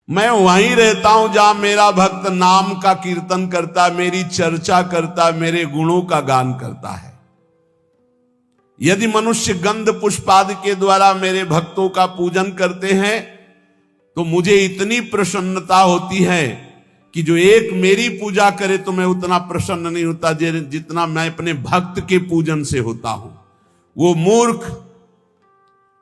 मैं वहीं रहता हूं जहां मेरा भक्त नाम का कीर्तन करता, मेरी चर्चा करता, मेरे गुणों का गान करता है। यदि मनुष्य गंध पुष्पादि के द्वारा मेरे भक्तों का पूजन करते हैं तो मुझे इतनी प्रसन्नता होती है कि जो एक मेरी पूजा करे तो मैं उतना प्रसन्न नहीं होता जितना मैं अपने भक्त के पूजन से होता हूं। वो मूर्ख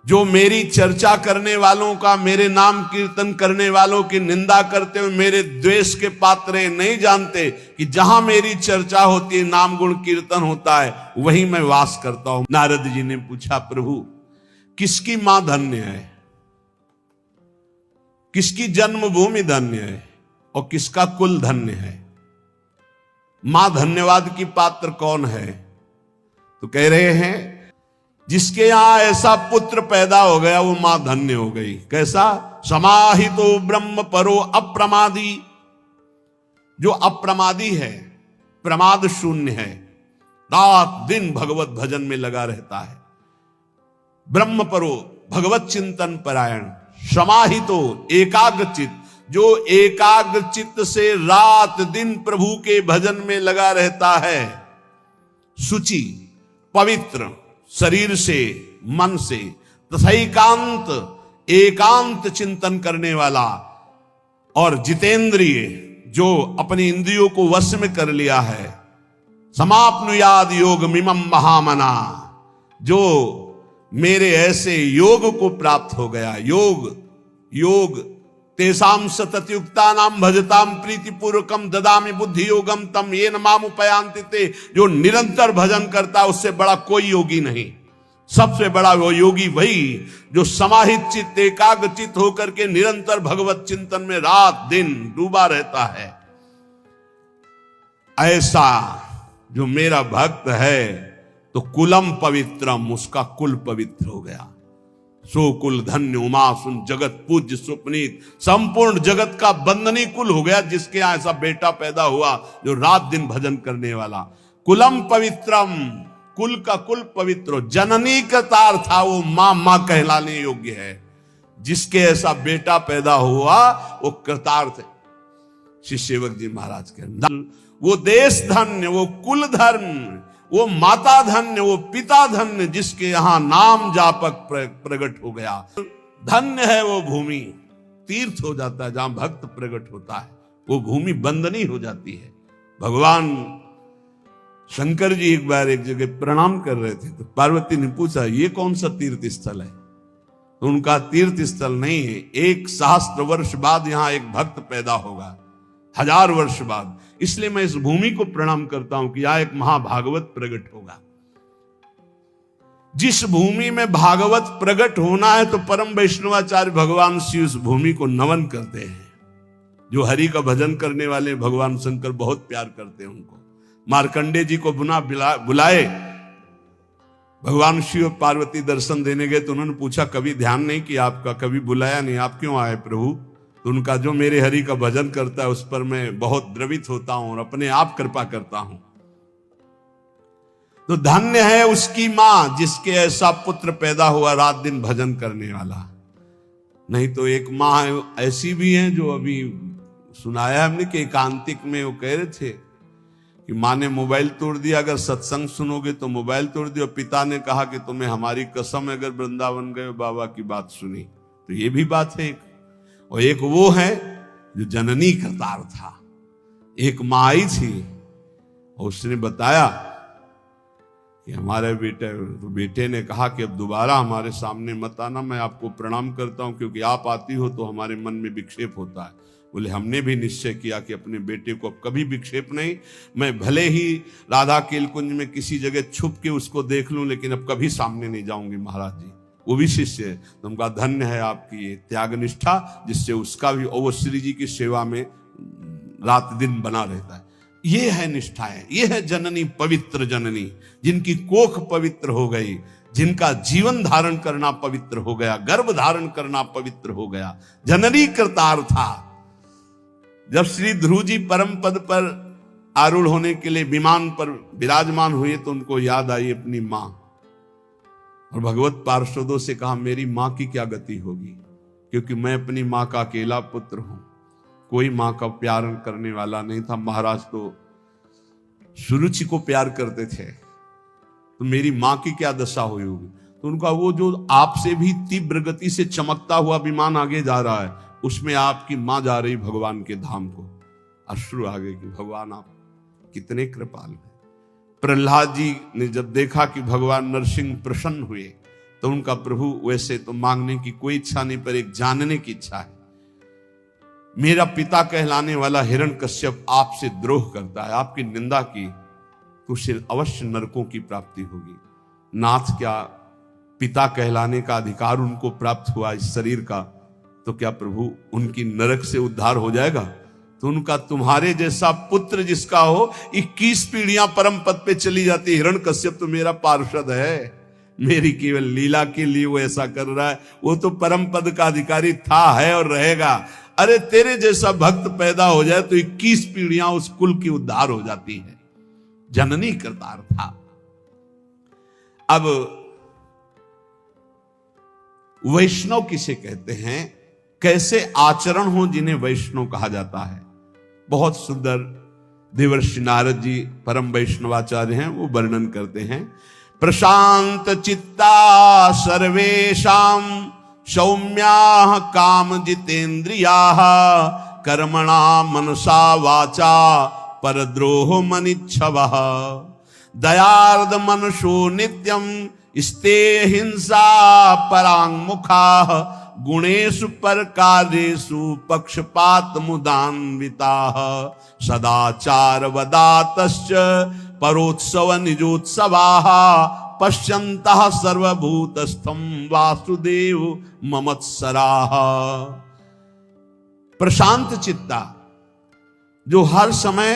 जो मेरी चर्चा करने वालों का, मेरे नाम कीर्तन करने वालों की निंदा करते हुए मेरे द्वेष के पात्र हैं, नहीं जानते कि जहां मेरी चर्चा होती है, नाम गुण कीर्तन होता है, वहीं मैं वास करता हूं। नारद जी ने पूछा, प्रभु किसकी मां धन्य है, किसकी जन्मभूमि धन्य है और किसका कुल धन्य है? मां धन्यवाद की पात्र कौन है? तो कह रहे हैं जिसके यहां ऐसा पुत्र पैदा हो गया वो मां धन्य हो गई। कैसा? समाहितो ब्रह्म परो अप्रमादी, जो अप्रमादी है, प्रमाद शून्य है, रात दिन भगवत भजन में लगा रहता है। ब्रह्म परो भगवत चिंतन परायण, समाहितो एकाग्रचित, जो एकाग्रचित से रात दिन प्रभु के भजन में लगा रहता है। शुचि पवित्र शरीर से, मन से, तथा एकांत चिंतन करने वाला, और जितेंद्रिय जो अपनी इंद्रियों को वश में कर लिया है। समाप्नुयाद योग मिमम महामना, जो मेरे ऐसे योग को प्राप्त हो गया। योग तेसाम सततयुक्ता नाम भजताम प्रीतिपूर्वकम ददामि बुद्धि योगम तम ये नमाम उपयांति ते। जो निरंतर भजन करता है उससे बड़ा कोई योगी नहीं। सबसे बड़ा वो योगी वही जो समाहित चित्त, एकाग्र चित्त होकर के निरंतर भगवत चिंतन में रात दिन डूबा रहता है। ऐसा जो मेरा भक्त है तो कुलम पवित्रम, उसका कुल पवित्र हो गया। सो कुल धन्य उमा सुन जगत पूज्य सुपनीत, संपूर्ण जगत का बंदनी कुल हो गया जिसके यहां ऐसा बेटा पैदा हुआ जो रात दिन भजन करने वाला। कुलम पवित्रम, कुल का कुल पवित्र। जननी कृतार था, वो मां कहलाने योग्य है। जिसके ऐसा बेटा पैदा हुआ वो कृतार्थ है। श्री सेवक जी महाराज के वो देश धन्य, वो कुल धर्म, वो माता धन्य, वो पिता धन्य, जिसके यहां नाम जापक प्रकट हो गया। धन्य है वो भूमि, तीर्थ हो जाता है जहां भक्त प्रकट होता है, वो भूमि बंदनी हो जाती है। भगवान शंकर जी एक बार एक जगह प्रणाम कर रहे थे तो पार्वती ने पूछा ये कौन सा तीर्थ स्थल है? तो उनका तीर्थ स्थल नहीं है, 1 सहस्त्र वर्ष बाद यहां एक भक्त पैदा होगा, 1000 वर्ष बाद, इसलिए मैं इस भूमि को प्रणाम करता हूं कि यहां एक महाभागवत प्रकट होगा। जिस भूमि में भागवत प्रकट होना है तो परम वैष्णवाचार्य भगवान शिव उस भूमि को नमन करते हैं। जो हरि का भजन करने वाले भगवान शंकर बहुत प्यार करते हैं उनको। मार्कंडे जी को बुलाए, भगवान शिव पार्वती दर्शन देने गए तो उन्होंने पूछा कभी ध्यान नहीं किया आपका, कभी बुलाया नहीं, आप क्यों आए प्रभु? तो उनका जो मेरे हरि का भजन करता है उस पर मैं बहुत द्रवित होता हूं और अपने आप कृपा करता हूं। तो धन्य है उसकी मां जिसके ऐसा पुत्र पैदा हुआ रात दिन भजन करने वाला। नहीं तो एक मां ऐसी भी है जो अभी सुनाया हमने कि एकांतिक में वो कह रहे थे कि मां ने मोबाइल तोड़ दिया, अगर सत्संग सुनोगे तो मोबाइल तोड़ दिया। पिता ने कहा कि तुम्हें हमारी कसम अगर वृंदावन गए बाबा की बात सुनी। तो ये भी बात है एक। और एक वो है जो जननी करतार था, एक मां आई थी और उसने बताया कि हमारे बेटे ने कहा कि अब दोबारा हमारे सामने मत आना, मैं आपको प्रणाम करता हूं क्योंकि आप आती हो तो हमारे मन में विक्षेप होता है। बोले हमने भी निश्चय किया कि अपने बेटे को अब कभी विक्षेप नहीं, मैं भले ही राधा केलकुंज में किसी जगह छुप के उसको देख लूं लेकिन अब कभी सामने नहीं जाऊंगी महाराज जी। वो भी शिष्य है, तो उनका धन्य है आपकी ये त्याग निष्ठा जिससे उसका भी और श्री जी की सेवा में रात दिन बना रहता है। ये है निष्ठाएं, ये है जननी, पवित्र जननी जिनकी कोख पवित्र हो गई, जिनका जीवन धारण करना पवित्र हो गया, गर्भ धारण करना पवित्र हो गया। जननी करतार था। जब श्री ध्रुव जी परम पद पर आरूढ़ होने के लिए विमान पर विराजमान हुए तो उनको याद आई अपनी मां और भगवत पार्षदों से कहा मेरी मां की क्या गति होगी, क्योंकि मैं अपनी माँ का अकेला पुत्र हूं, कोई माँ का प्यार करने वाला नहीं था। महाराज तो सुरुचि को प्यार करते थे, तो मेरी माँ की क्या दशा हुई होगी। तो उनका वो जो आपसे भी तीव्र गति से चमकता हुआ विमान आगे जा रहा है, उसमें आपकी माँ जा रही भगवान के धाम को। अश्रु आ गए कि भगवान आप कितने कृपालु हैं। प्रहलाद जी ने जब देखा कि भगवान नरसिंह प्रसन्न हुए, तो उनका प्रभु वैसे तो मांगने की कोई इच्छा नहीं, पर एक जानने की इच्छा है। मेरा पिता कहलाने वाला हिरण्यकश्यप आपसे द्रोह करता है, आपकी निंदा की तो उसे अवश्य नरकों की प्राप्ति होगी। नाथ, क्या पिता कहलाने का अधिकार उनको प्राप्त हुआ इस शरीर का, तो क्या प्रभु उनकी नरक से उद्धार हो जाएगा? तो उनका तुम्हारे जैसा पुत्र जिसका हो 21 पीढ़ियां परम पद पे चली जाती। हिरण्यकश्यप तो मेरा पार्षद है, मेरी केवल लीला के लिए वो ऐसा कर रहा है, वो तो परम पद का अधिकारी था, है और रहेगा। अरे तेरे जैसा भक्त पैदा हो जाए तो 21 पीढ़ियां उस कुल की उद्धार हो जाती है। जननी करतार था। अब वैष्णव किसे कहते हैं, कैसे आचरण हो जिन्हें वैष्णव कहा जाता है, बहुत सुंदर देवर्षि नारद जी परम वैष्णवाचार्य हैं, वो वर्णन करते हैं। प्रशांत चित्ता सर्वेषां सौम्याः काम जितेन्द्रियाः कर्मणा मनसा वाचा परद्रोह मनिच्छवः दयार्द मनसो नित्यं स्ते हिंसा परांगमुखाः गुणेषु परकार्येषु पक्षपात मुदान्विताः सदाचार वदातश्च परोत्सव निजोत्सवाः पश्यन्तः सर्वभूतस्थं वासुदेव ममत्सराः। प्रशांत चित्ता, जो हर समय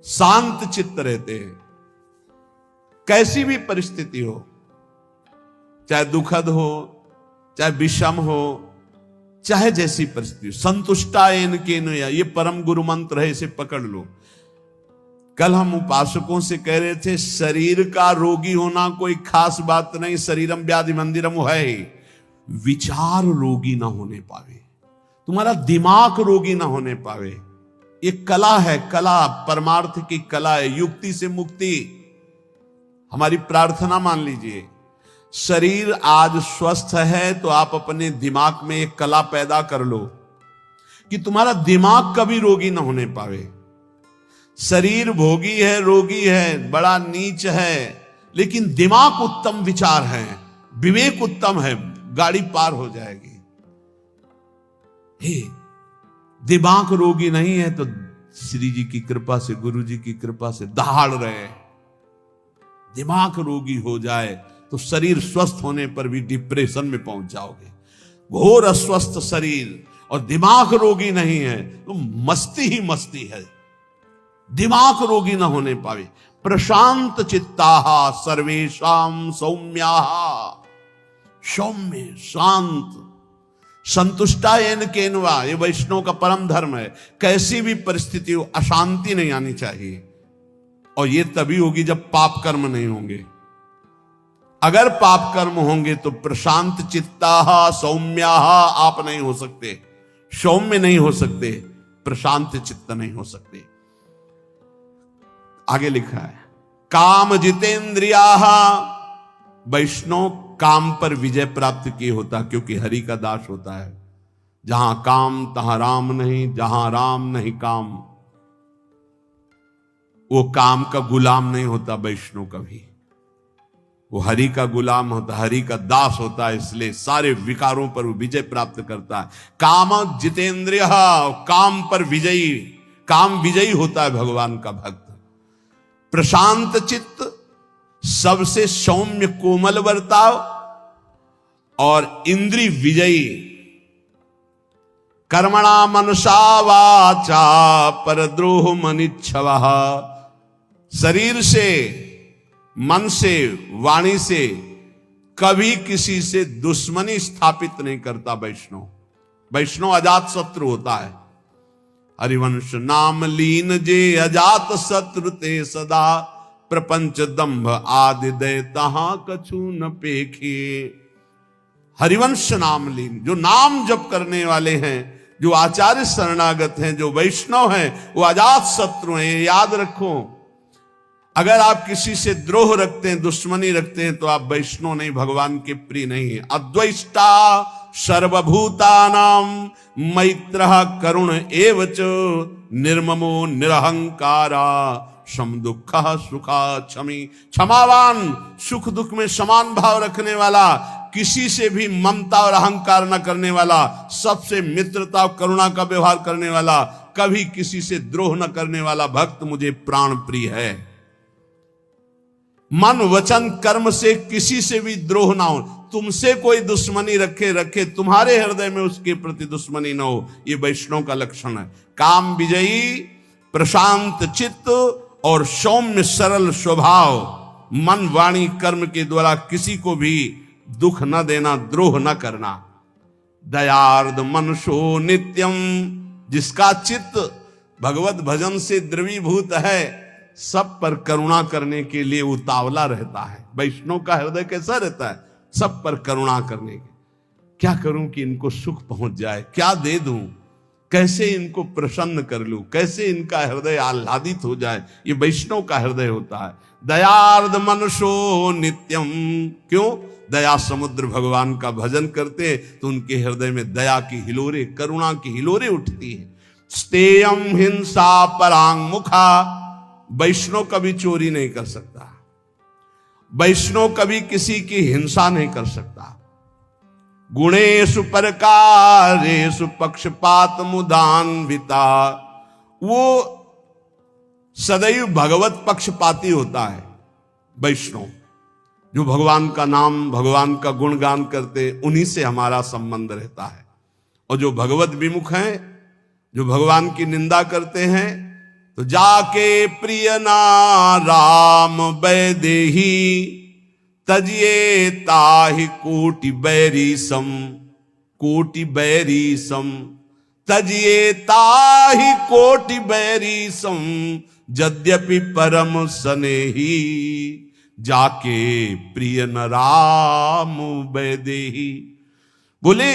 शांत चित्त रहते हैं, कैसी भी परिस्थिति हो, चाहे दुखद हो, चाहे विषम हो, चाहे जैसी परिस्थिति हो, संतुष्टायेन केनया, ये परम गुरु मंत्र है, इसे पकड़ लो। कल हम उपासकों से कह रहे थे, शरीर का रोगी होना कोई खास बात नहीं, शरीरम व्याधि मंदिरम है, विचार रोगी ना होने पावे, तुम्हारा दिमाग रोगी ना होने पावे। ये कला है, कला परमार्थ की कला है, युक्ति से मुक्ति। हमारी प्रार्थना मान लीजिए, शरीर आज स्वस्थ है तो आप अपने दिमाग में एक कला पैदा कर लो कि तुम्हारा दिमाग कभी रोगी ना होने पावे। शरीर भोगी है, रोगी है, बड़ा नीच है, लेकिन दिमाग उत्तम विचार है, विवेक उत्तम है, गाड़ी पार हो जाएगी। हे, दिमाग रोगी नहीं है तो श्री जी की कृपा से, गुरु जी की कृपा से दहाड़ रहे। दिमाग रोगी हो जाए तो शरीर स्वस्थ होने पर भी डिप्रेशन में पहुंच जाओगे। घोर अस्वस्थ शरीर और दिमाग रोगी नहीं है तो मस्ती ही मस्ती है, दिमाग रोगी ना होने पावे। प्रशांत चित्ताः सर्वेषां सौम्याः, सौम्य शांत, संतुष्टायेन केनवा, ये वैष्णव का परम धर्म है। कैसी भी परिस्थिति हो, अशांति नहीं आनी चाहिए, और ये तभी होगी जब पाप कर्म नहीं होंगे। अगर पाप कर्म होंगे तो प्रशांत चित्ताः सौम्याः आप नहीं हो सकते, सौम्य नहीं हो सकते, प्रशांत चित्त नहीं हो सकते। आगे लिखा है काम जितेंद्रियाः, वैष्णव काम पर विजय प्राप्त किए होता, क्योंकि हरि का दास होता है। जहां काम तहां राम नहीं, जहां राम नहीं काम। वो काम का गुलाम नहीं होता वैष्णव कभी, वो हरि का गुलाम होता, हरि का दास होता है, इसलिए सारे विकारों पर वो विजय प्राप्त करता है। काम जितेंद्रिय, काम पर विजयी, काम विजयी होता है भगवान का भक्त। प्रशांत चित्त, सबसे सौम्य कोमल बर्ताव, और इंद्रिय विजयी। कर्मणा मनसा वाचा परद्रोह मनिच्छवः, शरीर से, मन से, वाणी से कभी किसी से दुश्मनी स्थापित नहीं करता वैष्णव। वैष्णव अजात शत्रु होता है। हरिवंश नाम लीन जे अजात शत्रु ते सदा, प्रपंच दंभ आदि दय तहां कछु न पेखे। हरिवंश नाम लीन, जो नाम जप करने वाले हैं, जो आचार्य शरणागत हैं, जो वैष्णव हैं, वो अजात शत्रु हैं। ये याद रखो, अगर आप किसी से द्रोह रखते हैं, दुश्मनी रखते हैं, तो आप वैष्णव नहीं, भगवान के प्रिय नहीं है। अद्वैष्टा सर्वभूतानां मैत्रः करुण एवच निर्ममो निरहंकारा सम दुख सुखा क्षमी, क्षमावान, सुख दुख में समान भाव रखने वाला, किसी से भी ममता और अहंकार न करने वाला, सबसे मित्रता और करुणा का व्यवहार करने वाला, कभी किसी से द्रोह न करने वाला भक्त मुझे प्राण प्रिय है। मन वचन कर्म से किसी से भी द्रोह ना हो। तुमसे कोई दुश्मनी रखे, तुम्हारे हृदय में उसके प्रति दुश्मनी ना हो, ये वैष्णव का लक्षण है। काम विजयी, प्रशांत चित्त और सौम्य सरल स्वभाव, मन वाणी कर्म के द्वारा किसी को भी दुख न देना, द्रोह न करना। दयार्द मनुष्यो नित्यम, जिसका चित्त भगवत भजन से द्रवीभूत है, सब पर करुणा करने के लिए उतावला रहता है। वैष्णव का हृदय कैसा रहता है? सब पर करुणा करने के, क्या करूं कि इनको सुख पहुंच जाए, क्या दे दूं, कैसे इनको प्रसन्न कर लूं, कैसे इनका हृदय आह्लादित हो जाए, ये वैष्णव का हृदय होता है। दयार्द मनुष्यो नित्यम, क्यों? दया समुद्र भगवान का भजन करते तो उनके हृदय में दया की हिलोरे, करुणा की हिलोरे उठती है। स्तेयम हिंसा परांग मुखा, वैष्णव कभी चोरी नहीं कर सकता, वैष्णव कभी किसी की हिंसा नहीं कर सकता। गुणेषु परकारेषु पक्षपात मुदान्विता, वो सदैव भगवत पक्षपाती होता है। वैष्णव जो भगवान का नाम, भगवान का गुणगान करते, उन्हीं से हमारा संबंध रहता है। और जो भगवत विमुख हैं, जो भगवान की निंदा करते हैं, तो जाके प्रिय ना राम वैदेही, तजिए ताहि कोटि बैरी सम, कोटि बैरी सम, तजिए ताहि कोटि बैरी सम, यद्यपि परम स्नेही, जाके प्रिय न राम वैदेही। बोले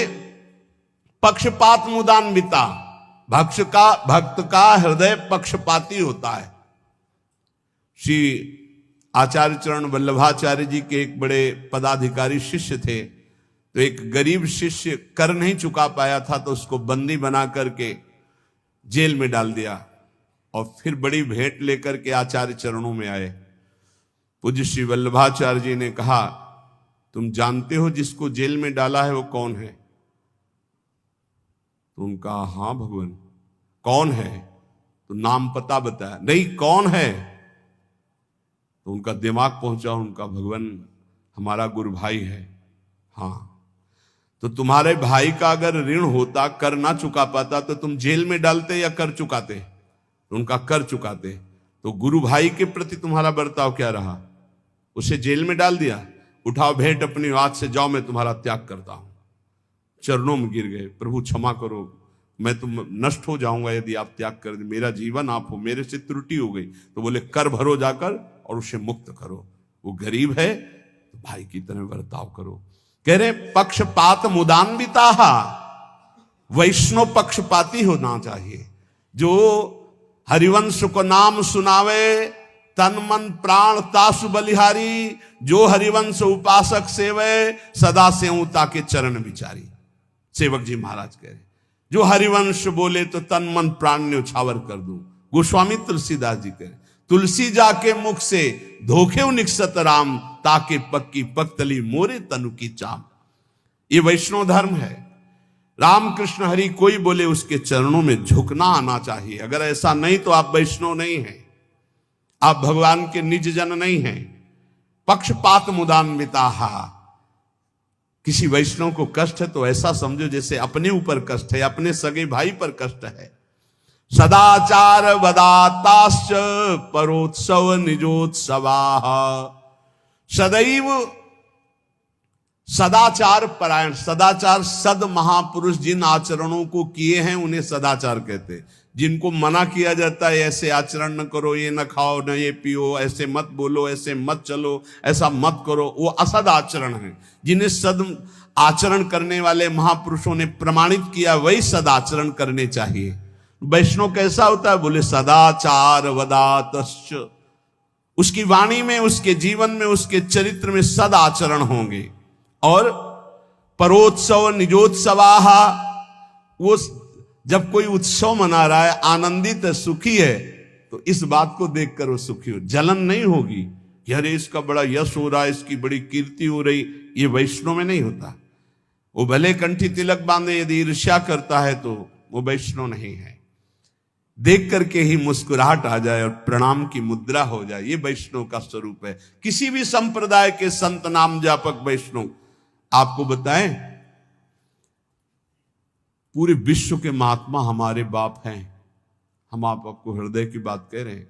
पक्षपात मुदान्विता, भक्त का हृदय पक्षपाती होता है। श्री आचार्य चरण वल्लभाचार्य जी के एक बड़े पदाधिकारी शिष्य थे, तो एक गरीब शिष्य कर नहीं चुका पाया था, तो उसको बंदी बना करके जेल में डाल दिया, और फिर बड़ी भेंट लेकर के आचार्य चरणों में आए। पूज्य श्री वल्लभाचार्य जी ने कहा, तुम जानते हो जिसको जेल में डाला है वो कौन है? तो उनका हाँ भगवान। कौन है? तो नाम पता बताया। नहीं, कौन है? तो उनका दिमाग पहुंचा, उनका भगवान हमारा गुरु भाई है। हाँ, तो तुम्हारे भाई का अगर ऋण होता, कर ना चुका पाता, तो तुम जेल में डालते या कर चुकाते? तो उनका कर चुकाते। तो गुरु भाई के प्रति तुम्हारा बर्ताव क्या रहा? उसे जेल में डाल दिया, उठाओ भेंट अपनी, आज से जाओ, मैं तुम्हारा त्याग करता हूं। चरणों में गिर गए, प्रभु क्षमा करो, मैं तुम नष्ट हो जाऊंगा यदि आप त्याग कर दे, मेरा जीवन आप हो, मेरे से त्रुटि हो गई। तो बोले कर भरो जाकर और उसे मुक्त करो। वो गरीब है तो भाई की तरह बर्ताव करो। कह रहे पक्षपात मुदान्विता, वैष्णव पक्षपाती होना चाहिए। जो हरिवंश को नाम सुनावे, तन मन प्राण तासु बलिहारी, जो हरिवंश उपासक सेवे, सदा सेवता के चरण विचारी। सेवक जी महाराज कह रहे, जो हरिवंश बोले तो तन मन प्राण न्यौछावर कर दूं। गोस्वामी तुलसीदास जी कह रहे, तुलसी जाके मुख से धोखे निकसत राम, ताके पक्की पक्तली मोरे तनु की चाम। ये वैष्णव धर्म है। राम कृष्ण हरि कोई बोले उसके चरणों में झुकना आना चाहिए। अगर ऐसा नहीं तो आप वैष्णव नहीं हैं, आप भगवान के निज जन नहीं हैं। पक्षपात मुदान्विता, किसी वैष्णव को कष्ट है तो ऐसा समझो जैसे अपने ऊपर कष्ट है, अपने सगे भाई पर कष्ट है। सदाचार वदाताश्च परोत्सव निजोत्सवा, सदैव सदाचार परायण, सदाचार सद महापुरुष जिन आचरणों को किए हैं उन्हें सदाचार कहते हैं। जिनको मना किया जाता है ऐसे आचरण न करो, ये न खाओ, न ये पियो, ऐसे मत बोलो, ऐसे मत चलो, ऐसा मत करो, वो असद आचरण है। जिन्हें सद आचरण करने वाले महापुरुषों ने प्रमाणित किया वही सदाचरण करने चाहिए। वैष्णव कैसा होता है? बोले सदाचार वदातश्च, उसकी वाणी में, उसके जीवन में, उसके चरित्र में सदाचरण होंगे। और परोत्सव निजोत्सवाः, वो जब कोई उत्सव मना रहा है, आनंदित है, सुखी है, तो इस बात को देखकर वो सुखी हो, जलन नहीं होगी कि अरे इसका बड़ा यश हो रहा है, इसकी बड़ी कीर्ति हो रही। ये वैष्णव में नहीं होता। वो भले कंठी तिलक बांधे, यदि ईर्ष्या करता है तो वो वैष्णव नहीं है। देख करके ही मुस्कुराहट आ जाए और प्रणाम की मुद्रा हो जाए, ये वैष्णव का स्वरूप है। किसी भी संप्रदाय के संत नाम जापक वैष्णव आपको बताएं, पूरे विश्व के महात्मा हमारे बाप हैं। हम आपको हृदय की बात कह रहे हैं।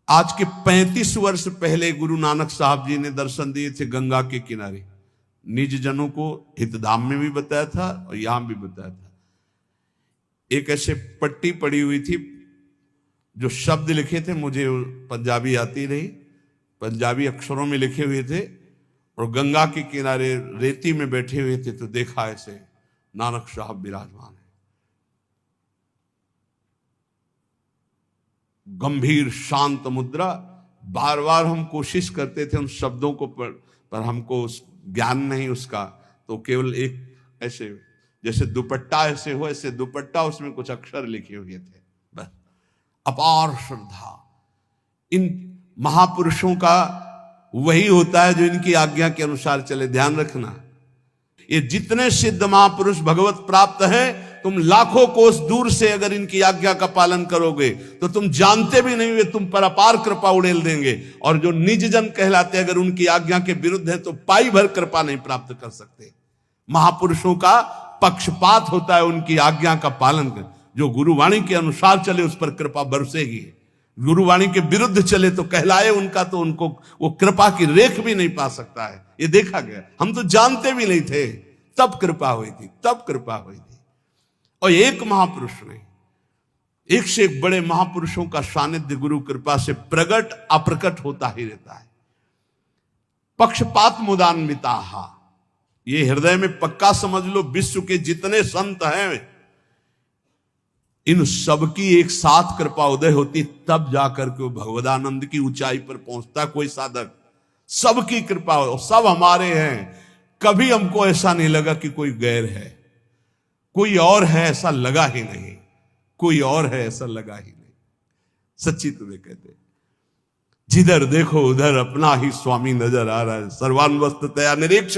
आज के 35 वर्ष पहले गुरु नानक साहब जी ने दर्शन दिए थे गंगा के किनारे। निज जनों को हितधाम में भी बताया था और यहां भी बताया था। एक ऐसे पट्टी पड़ी हुई थी जो शब्द लिखे थे, मुझे पंजाबी आती रही, पंजाबी अक्षरों में लिखे हुए थे, और गंगा के किनारे रेती में बैठे हुए थे। तो देखा ऐसे नानक साहब विराजमान है, गंभीर शांत मुद्रा। बार बार हम कोशिश करते थे उन शब्दों को पर हमको ज्ञान नहीं उसका, तो केवल एक ऐसे जैसे दुपट्टा ऐसे हो, ऐसे दुपट्टा, उसमें कुछ अक्षर लिखे हुए थे, बस। अपार श्रद्धा। इन महापुरुषों का वही होता है जो इनकी आज्ञा के अनुसार चले। ध्यान रखना, ये जितने सिद्ध महापुरुष भगवत प्राप्त हैं, तुम लाखों कोस दूर से अगर इनकी आज्ञा का पालन करोगे तो तुम जानते भी नहीं हुए तुम पर अपार कृपा उड़ेल देंगे। और जो निज जन कहलाते, अगर उनकी आज्ञा के विरुद्ध है तो पाई भर कृपा नहीं प्राप्त कर सकते। महापुरुषों का पक्षपात होता है, उनकी आज्ञा का पालन कर। जो गुरुवाणी के अनुसार चले उस पर कृपा बरसेगी, गुरुवाणी के विरुद्ध चले तो कहलाए उनका, तो उनको वो कृपा की रेख भी नहीं पा सकता है। ये देखा गया। हम तो जानते भी नहीं थे, तब कृपा हुई थी, तब कृपा हुई थी। और एक महापुरुष ने, एक से एक बड़े महापुरुषों का सानिध्य गुरु कृपा से प्रकट अप्रकट होता ही रहता है। पक्षपात मुदान्विताः, ये हृदय में पक्का समझ लो। विश्व के जितने संत हैं, इन सबकी एक साथ कृपा उदय होती, तब जाकर के वो भगवदानंद की ऊंचाई पर पहुंचता कोई साधक। सबकी कृपा हो, सब हमारे हैं। कभी हमको ऐसा नहीं लगा कि कोई गैर है, कोई और है ऐसा लगा ही नहीं, कोई और है ऐसा लगा ही नहीं। सच्ची तुम्हें कहते, जिधर देखो उधर अपना ही स्वामी नजर आ रहा है। सर्वान्वस्ततया निरीक्ष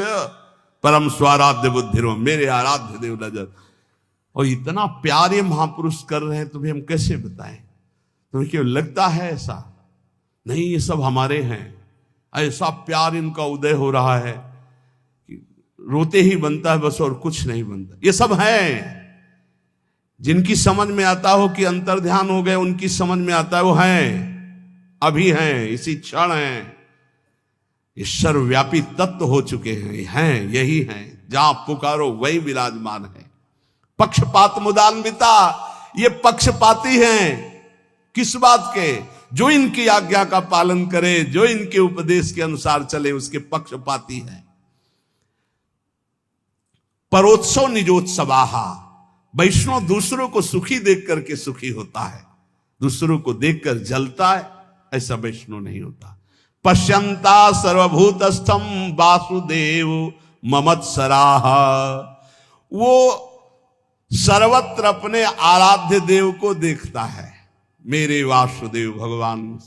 परम स्वाराध्य बुद्धिरो, मेरे आराध्य देव नजर। और इतना प्यार ये महापुरुष कर रहे हैं, तुम्हें हम कैसे बताएं? तुम्हें क्यों लगता है ऐसा? नहीं, ये सब हमारे हैं। ऐसा प्यार इनका उदय हो रहा है कि रोते ही बनता है बस, और कुछ नहीं बनता। ये सब हैं जिनकी समझ में आता हो कि अंतर ध्यान हो गए, उनकी समझ में आता है वो हैं, अभी हैं, इसी क्षण हैं। ये सर्वव्यापी तत्व हो चुके हैं, यही हैं, जहां पुकारो वही विराजमान है। पक्षपात मुदान्विता, ये पक्षपाती हैं। किस बात के? जो इनकी आज्ञा का पालन करे, जो इनके उपदेश के अनुसार चले, उसके पक्षपाती हैं। परोत्सव निजोत्सवाः, वैष्णव दूसरों को सुखी देख करके सुखी होता है, दूसरों को देखकर जलता है, ऐसा वैष्णव नहीं होता। पश्यन्ता सर्वभूतस्थम वासुदेव ममत्सराः, वो सर्वत्र अपने आराध्य देव को देखता है। मेरे वासुदेव भगवान